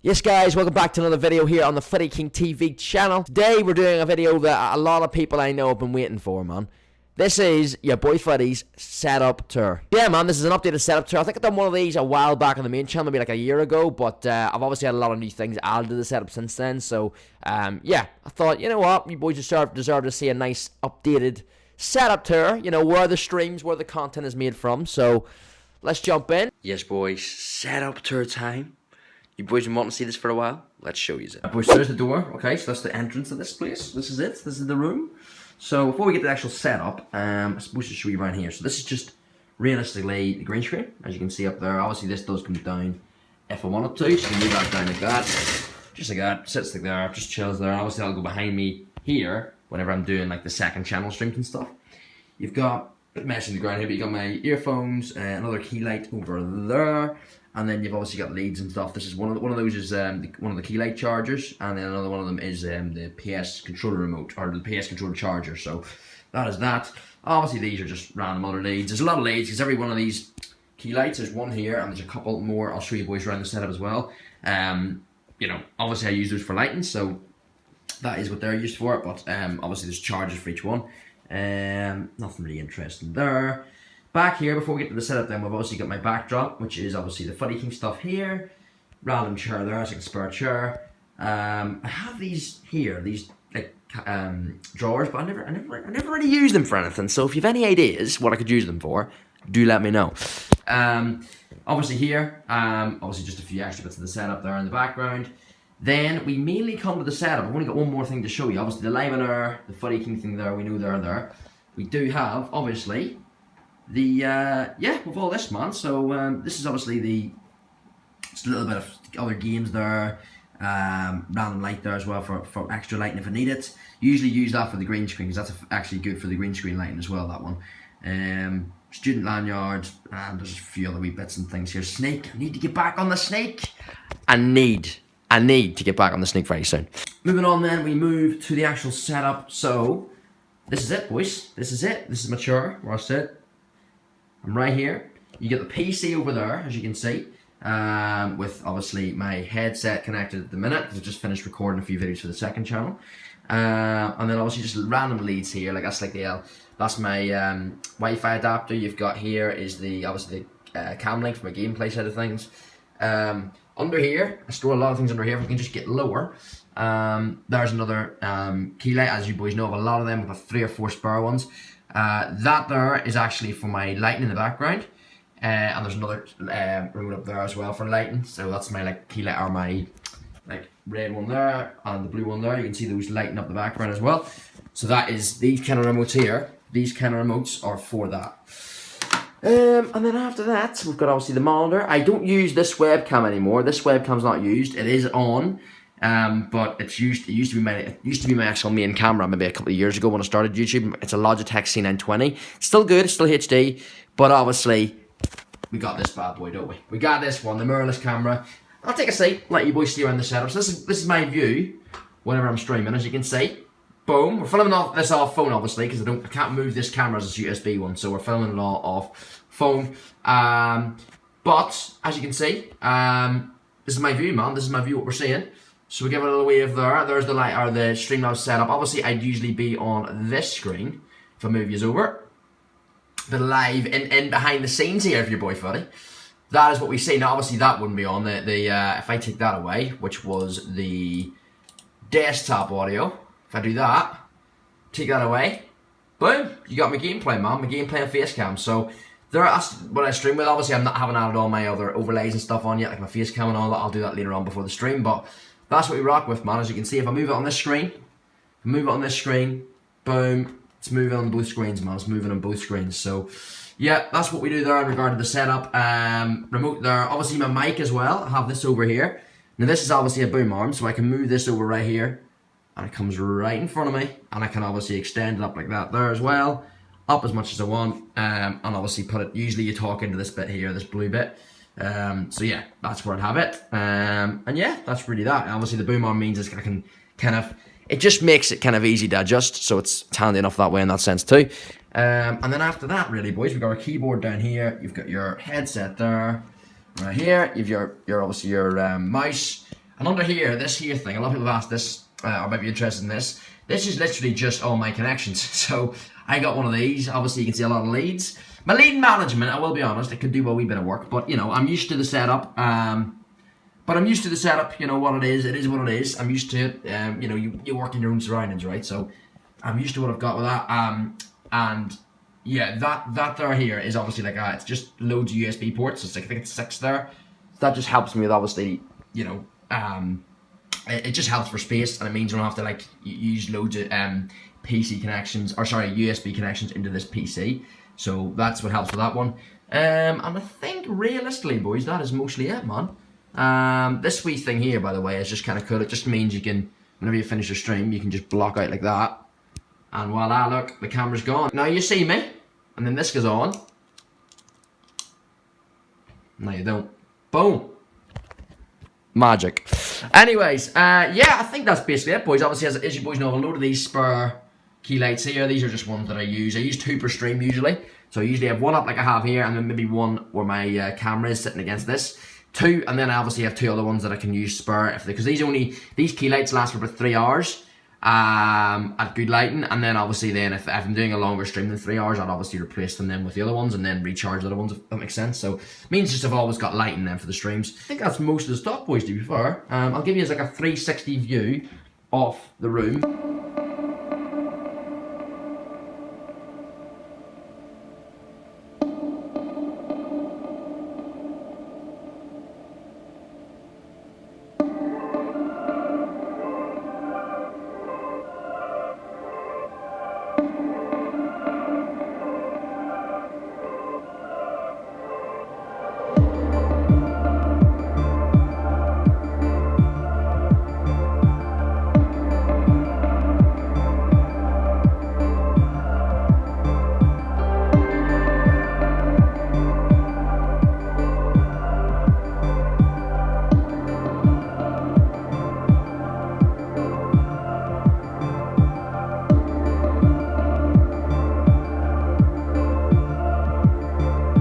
Yes guys, welcome back to another video here on the Footy King TV channel. Today we're doing a video that a lot of people I know have been waiting for, man. This is your boy Footy's setup tour. Yeah man, this is an updated setup tour. I think I've done one of these a while back on the main channel, maybe like a year ago, but I've obviously had a lot of new things added to the setup since then. So yeah, I thought, you know what, you boys deserve to see a nice updated setup tour, you know, where the streams, where the content is made from. So let's jump in. Yes boys, setup tour time. You boys been wanting to see this for a while? Let's show you it. Boys, there's the door. Okay, so that's the entrance of this place. This is it. This is the room. So before we get to the actual setup, I'm supposed to show you around here. So this is just realistically the green screen, as you can see up there. Obviously this does come down if I wanted to. So you can move that down like that. Just like that. Sits like there, just chills there. Obviously that'll go behind me here whenever I'm doing like the second channel streams and stuff. You've got a mesh in the ground here, but you got my earphones, another key light over there. And then you've obviously got leads and stuff. This is one of those is one of the key light chargers, and then another one of them is the PS controller remote, or the PS controller charger. So that is that. Obviously these are just random other leads. There's a lot of leads because every one of these key lights, there's one here and there's a couple more. I'll show you boys around the setup as well. You know, obviously I use those for lighting, so that is what they're used for. But obviously there's chargers for each one. Nothing really interesting there. Back here, before we get to the setup then, we've obviously got my backdrop, which is obviously the Footy King stuff here. Random chair there, it's like a spare chair. I have these here, these like drawers, but I never really use them for anything. So if you have any ideas what I could use them for, do let me know. Obviously here, obviously just a few extra bits of the setup there in the background. Then we mainly come to the setup. I've only got one more thing to show you. Obviously the Live and Air, the Footy King thing there, we know they're there. We do have, obviously, the yeah, with all this, man. So this is obviously just a little bit of other games there, random light there as well for extra lighting if I need it. Usually use that for the green screen because that's actually good for the green screen lighting as well, that one. Student lanyard, and there's a few other wee bits and things here. Snake, I need to get back on the snake. I need to get back on the snake very soon. Moving on then, we move to the actual setup. So this is it, boys. This is it. This is my chair where I sit. I'm right here. You get the PC over there, as you can see, with obviously my headset connected at the minute because I've just finished recording a few videos for the second channel. And then obviously just random leads here, like that's my Wi-Fi adapter. You've got here is obviously the cam link for my gameplay side of things. Under here, I store a lot of things under here. If we can just get lower, there's another key light. As you boys know, I have a lot of them. I've got 3 or 4 spare ones. That there is actually for my lighting in the background, and there's another remote up there as well for lighting. So that's my key light, or my red one there and the blue one there. You can see those lighting up the background as well. So that is these kind of remotes here. These kind of remotes are for that. And then after that, we've got obviously the monitor. I don't use this webcam anymore. This webcam's not used. It is on. But it used to be my actual main camera maybe a couple of years ago when I started YouTube. It's a Logitech C920. It's still good, it's still HD, but obviously we got this bad boy, don't we? We got this one, the mirrorless camera. I'll take a seat, let you boys see around the setup. So this is my view whenever I'm streaming, as you can see. Boom. We're filming this off phone obviously because I can't move this camera as a USB one, so we're filming it all off phone. But as you can see, this is my view, man. This is my view, what we're seeing. So we give it a little wave there. There's the light, or the Streamlabs setup. Obviously, I'd usually be on this screen if I move you over. But live in behind the scenes here of your boy Footy. That is what we see. Now, obviously, that wouldn't be on. If I take that away, which was the desktop audio. If I do that, take that away, boom, you got my gameplay, man. My gameplay and face cam. So that's what I stream with. Obviously, haven't added all my other overlays and stuff on yet, like my face cam and all that. I'll do that later on before the stream, but that's what we rock with, man. As you can see, if I move it on this screen, boom, it's moving on both screens, man. It's moving on both screens. So, yeah, that's what we do there in regard to the setup. Remote there. Obviously, my mic as well. I have this over here. Now, this is obviously a boom arm, so I can move this over right here, and it comes right in front of me, and I can obviously extend it up like that there as well, up as much as I want, and obviously put it. Usually, you talk into this bit here, this blue bit. So yeah, that's where I'd have it. And yeah, that's really that. And obviously the boom arm means I can it just makes it kind of easy to adjust, so it's handy enough that way in that sense too. And then after that, really, boys, we've got our keyboard down here. You've got your headset there, right here. You've your obviously your mouse. And under here, this here thing, a lot of people have asked this, or might be interested in this. This is literally just all my connections. So I got one of these. Obviously, you can see a lot of leads. My lead management, I will be honest, it could do a wee bit of work, but you know, I'm used to the setup. You know what it is what it is. I'm used to it. You know, you work in your own surroundings, right? So I'm used to what I've got with that. And yeah, that there here is obviously like it's just loads of USB ports. It's like, I think it's 6 there. That just helps me with obviously, you know, it just helps for space, and it means I don't have to like use loads of PC connections, or sorry, USB connections into this PC. So that's what helps with that one. And I think realistically, boys, that is mostly it, man. This wee thing here, by the way, is just kind of cool. It just means you can, whenever you finish your stream, you can just block out like that. And voila, look, the camera's gone. Now you see me, and then this goes on. No, you don't. Boom. Magic. Anyways, yeah, I think that's basically it, boys. Obviously, as you boys know, a load of these spare key lights here. These are just ones that I use. I use 2 per stream usually. So I usually have one up like I have here, and then maybe one where my camera is sitting against this. 2, and then I obviously have 2 other ones that I can use spare, because these key lights last for about 3 hours at good lighting, and then obviously then if I'm doing a longer stream than 3 hours, I'd obviously replace them then with the other ones and then recharge the other ones, if that makes sense. So it means just I've always got lighting then for the streams. I think that's most of the stuff, boys, to be fair. I'll give you like a 360 view of the room.